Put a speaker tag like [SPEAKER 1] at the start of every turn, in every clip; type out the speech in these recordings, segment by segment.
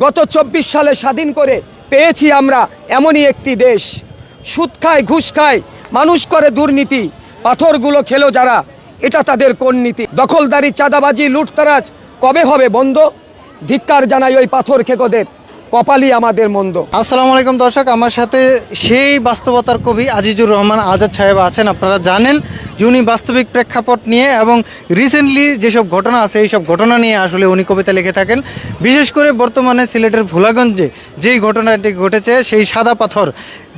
[SPEAKER 1] গত ২৪ সালে স্বাধীন করে পেয়েছি আমরা এমনই একটি দেশ। সুদ খায়, ঘুষ খায়, মানুষ করে দুর্নীতি, পাথরগুলো খেলো যারা, এটা তাদের কোন নীতি? দখলদারি, চাঁদাবাজি, লুটতারাজ কবে হবে বন্ধ? ধিক্কার জানাই ওই পাথর খেকোদের, কপালই আমাদের মন্দ।
[SPEAKER 2] আসসালামু আলাইকুম দর্শক, আমার সাথে সেই বাস্তবতার কবি আজিজুর রহমান আজাদ সাহেব আছেন। আপনারা জানেন যে উনি বাস্তবিক প্রেক্ষাপট নিয়ে এবং রিসেন্টলি যেসব ঘটনা আছে এই সব ঘটনা নিয়ে আসলে উনি কবিতা লিখে থাকেন। বিশেষ করে বর্তমানে সিলেটের ভোলাগঞ্জে যেই ঘটনাটি ঘটেছে, সেই সাদা পাথর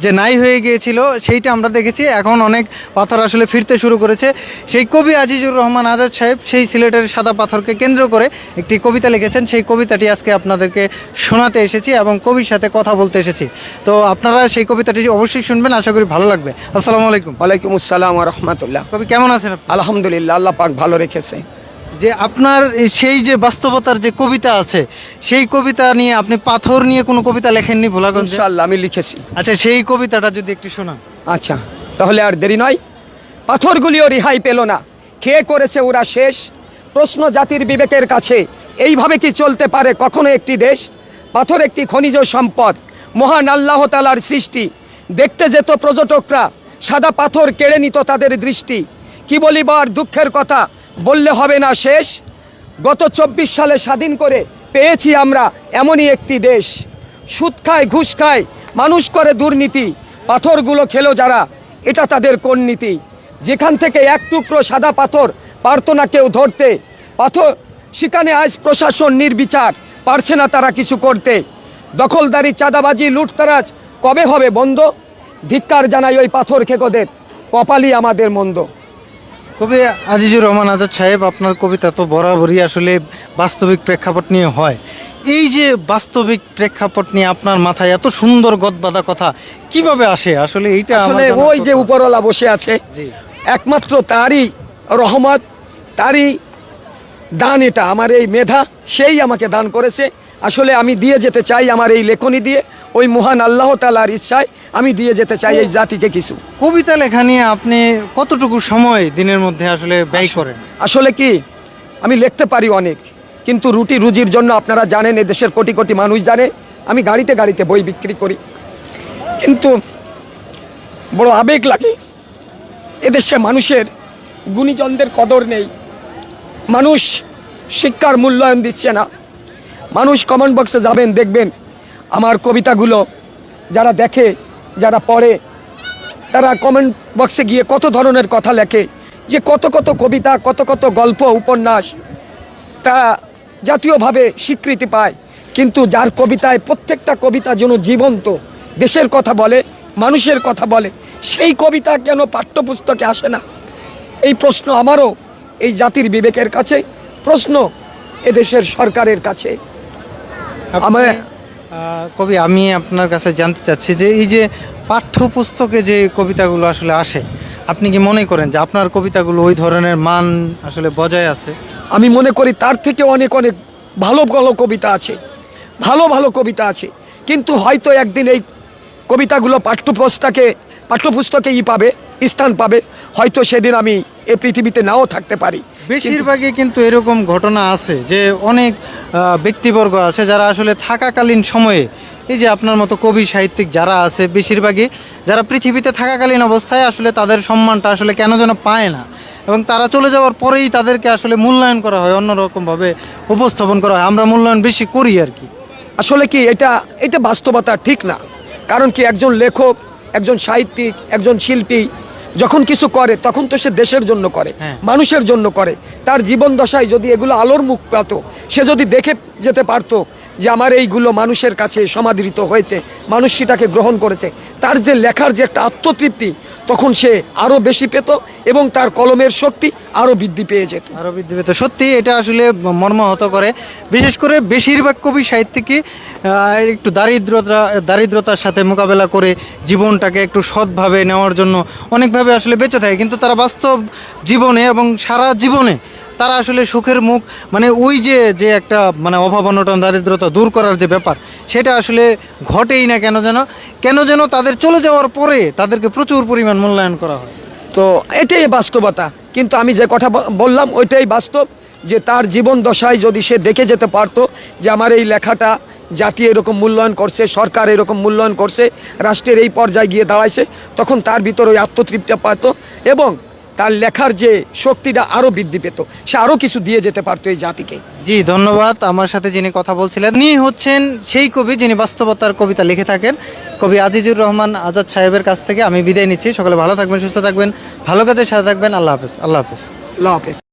[SPEAKER 2] যে নাই হয়ে গিয়েছিল সেইটা আমরা দেখেছি। এখন অনেক পাথর আসলে ফিরতে শুরু করেছে। সেই কবি আজিজুর রহমান আজাদ সাহেব সেই সিলেটের সাদা পাথরকে কেন্দ্র করে একটি কবিতা লিখেছেন। সেই কবিতাটি আজকে আপনাদেরকে শোনাতে এসেছি এবং কবির সাথে কথা বলতে এসেছি। তো আপনারা সেই কবিতাটি অবশ্যই শুনবেন, আশা করি ভালো লাগবে। আসসালামু আলাইকুম।
[SPEAKER 1] ওয়ালাইকুম আসসালাম ওয়া রাহমাতুল্লাহ।
[SPEAKER 2] কবি কেমন আছেন আপনি?
[SPEAKER 1] আলহামদুলিল্লাহ, আল্লাহ পাক ভালো রেখেছে।
[SPEAKER 2] যে আপনার সেই যে বাস্তবতার যে কবিতা আছে, সেই কবিতা নিয়ে আপনি পাথর নিয়ে কোনো কবিতা লেখেননি ভোলাগঞ্জে?
[SPEAKER 1] ইনশাআল্লাহ আমি লিখেছি।
[SPEAKER 2] আচ্ছা, সেই কবিতাটা যদি একটু শোনান।
[SPEAKER 1] আচ্ছা, তাহলে আর দেরি নয়। পাথরগুলিও রেহাই পেল না, খেয়ে করেছে ওরা শেষ। প্রশ্ন জাতির বিবেকের কাছে, এইভাবে কি চলতে পারে কখনো একটি দেশ? পাথর একটি খনিজ সম্পদ, মহান আল্লাহ তাআলার সৃষ্টি। দেখতে যেত পর্যটকরা, সাদা পাথর কেড়ে নিত তাদের দৃষ্টি। কি বলিবার দুঃখের কথা, বললে হবে না শেষ। গত ২৪ সালে স্বাধীন করে পেয়েছি আমরা এমনই একটি দেশ। সুদ খায়, ঘুষ খায়, মানুষ করে দুর্নীতি, পাথরগুলো খেলো যারা, এটা তাদের কোন নীতি? যেখান থেকে এক টুকরো সাদা পাথর পারতো না কেউ ধরতে, পাথর সেখানে আজ প্রশাসন নির্বিচার, পারছে না তারা কিছু করতে। দখলদারি, চাঁদাবাজি, লুটতারাজ কবে হবে বন্ধ? ধিক্কার জানাই ওই পাথর খেকোদের, কপালই আমাদের মন্দ।
[SPEAKER 2] কবি আজিজুর রহমান আজাদ সাহেব, আপনার কবিতা তো বরাবরই আসলে বাস্তবিক প্রেক্ষাপট নিয়ে হয়। এই যে বাস্তবিক প্রেক্ষাপট নিয়ে আপনার মাথায় এত সুন্দর গদবাঁধা কথা কিভাবে আসে? আসলে এইটা
[SPEAKER 1] আসলে ওই যে উপরওয়ালা বসে আছে, একমাত্র তারই রহমত, তারই দান এটা, আমার এই মেধা, সেই আমাকে দান করেছে। আসলে আমি দিয়ে যেতে চাই আমার এই লেখনী দিয়ে, ওই মহান আল্লাহ তাআলার ইচ্ছায় আমি দিয়ে যেতে চাই এই জাতিকে কিছু।
[SPEAKER 2] কবিতা লেখা নিয়ে আপনি কতটুকু সময় দিনের মধ্যে আসলে ব্যয় করেন?
[SPEAKER 1] আসলে কি, আমি লিখতে পারি অনেক, কিন্তু রুটি রুজির জন্য আপনারা জানেন, এদেশের কোটি কোটি মানুষ জানে, আমি গাড়িতে গাড়িতে বই বিক্রি করি। কিন্তু বড় আবেগ লাগে, এদেশে মানুষের গুণীজনদের কদর নেই, মানুষ শিক্ষার মূল্যায়ন দিচ্ছে না। মানুষ কমেন্ট বক্সে যাবেন, দেখবেন আমার কবিতাগুলো যারা দেখে, যারা পড়ে, তারা কমেন্ট বক্সে গিয়ে কত ধরনের কথা লেখে, যে কত কত কবিতা, কত কত গল্প, উপন্যাস তা জাতীয়ভাবে স্বীকৃতি পায়। কিন্তু যার কবিতায় প্রত্যেকটা কবিতা যেন জীবন্ত, দেশের কথা বলে, মানুষের কথা বলে, সেই কবিতা কেন পাঠ্যপুস্তকে আসে না? এই প্রশ্ন আমারও, এই জাতির বিবেকের কাছে প্রশ্ন, এদেশের সরকারের কাছে।
[SPEAKER 2] কবি, আমি আপনার কাছে জানতে চাচ্ছি যে এই যে পাঠ্যপুস্তকে যে কবিতাগুলো আসলে আসে, আপনি কি মনে করেন যে আপনার কবিতাগুলো ওই ধরনের মান আসলে বজায় আছে?
[SPEAKER 1] আমি মনে করি তার থেকে অনেক অনেক ভালো ভালো কবিতা আছে, ভালো ভালো কবিতা আছে। কিন্তু হয়তো একদিন এই কবিতাগুলো পাঠ্যপুস্তকে পাবে, স্থান পাবে, হয়তো সেদিন আমি এ পৃথিবীতে নাও থাকতে পারি।
[SPEAKER 2] বেশিরভাগই কিন্তু এরকম ঘটনা আছে যে অনেক ব্যক্তিবর্গ আছে যারা আসলে থাকাকালীন সময়ে, এই যে আপনার মতো কবি সাহিত্যিক যারা আছে, বেশিরভাগই যারা পৃথিবীতে থাকাকালীন অবস্থায় আসলে তাদের সম্মানটা আসলে কেন যেন পায় না, এবং তারা চলে যাওয়ার পরেই তাদেরকে আসলে মূল্যায়ন করা হয়, অন্যরকমভাবে উপস্থাপন করা হয়, আমরা মূল্যায়ন বেশি করি আর কি।
[SPEAKER 1] আসলে কি এটা বাস্তবতা ঠিক না। কারণ কি, একজন লেখক, একজন সাহিত্যিক, একজন শিল্পী যখন কিছু করে তখন তো সে দেশের জন্য করে, মানুষের জন্য করে। তার জীবন দশায় যদি এগুলো আলোর মুখ পেত, সে যদি দেখে যেতে পারতো যে আমার এইগুলো মানুষের কাছে সমাদৃত হয়েছে, মানুষ সেটাকে গ্রহণ করেছে, তার যে লেখার যে একটা আত্মতৃপ্তি, তখন সে আরও বেশি পেত এবং তার কলমের শক্তি আরও বৃদ্ধি পেয়ে যেত।
[SPEAKER 2] সত্যি এটা আসলে মর্মাহত করে। বিশেষ করে বেশিরভাগ কবি সাহিত্যিকই একটু দারিদ্রতার সাথে মোকাবেলা করে জীবনটাকে একটু সৎভাবে নেওয়ার জন্য অনেকভাবে আসলে বেঁচে থাকে, কিন্তু তারা বাস্তব জীবনে এবং সারা জীবনে তারা আসলে সুখের মুখ, মানে ওই যে একটা মানে অভাব অনটন দারিদ্রতা দূর করার যে ব্যাপার, সেটা আসলে ঘটেই না। কেন যেন তাদের চলে যাওয়ার পরে তাদেরকে প্রচুর পরিমাণ মূল্যায়ন করা হয়।
[SPEAKER 1] তো এটাই বাস্তবতা। কিন্তু আমি যে কথা বললাম ওইটাই বাস্তব, যে তার জীবন দশায় যদি সে দেখে যেতে পারতো যে আমার এই লেখাটা, জাতি এরকম মূল্যায়ন করছে, সরকার এরকম মূল্যায়ন করছে, রাষ্ট্রের এই পর্যায়ে গিয়ে দাঁড়াইছে, তখন তার ভিতরে ওই আত্মতৃপ্তি পেত এবং তার লেখার যে শক্তিটা আরও বৃদ্ধি পেত, সে আরও কিছু দিয়ে যেতে পারতো এই জাতিকে।
[SPEAKER 2] জি ধন্যবাদ। আমার সাথে যিনি কথা বলছিলেন উনি হচ্ছেন সেই কবি যিনি বাস্তবতার কবিতা লিখে থাকেন, কবি আজিজুর রহমান আজাদ সাহেবের কাছ থেকে আমি বিদায় নিচ্ছি। সকলে ভালো থাকবেন, সুস্থ থাকবেন, ভালো কাজের সাথে থাকবেন। আল্লাহ হাফেজ। আল্লাহ হাফেজ।
[SPEAKER 1] আল্লাহ হাফেজ।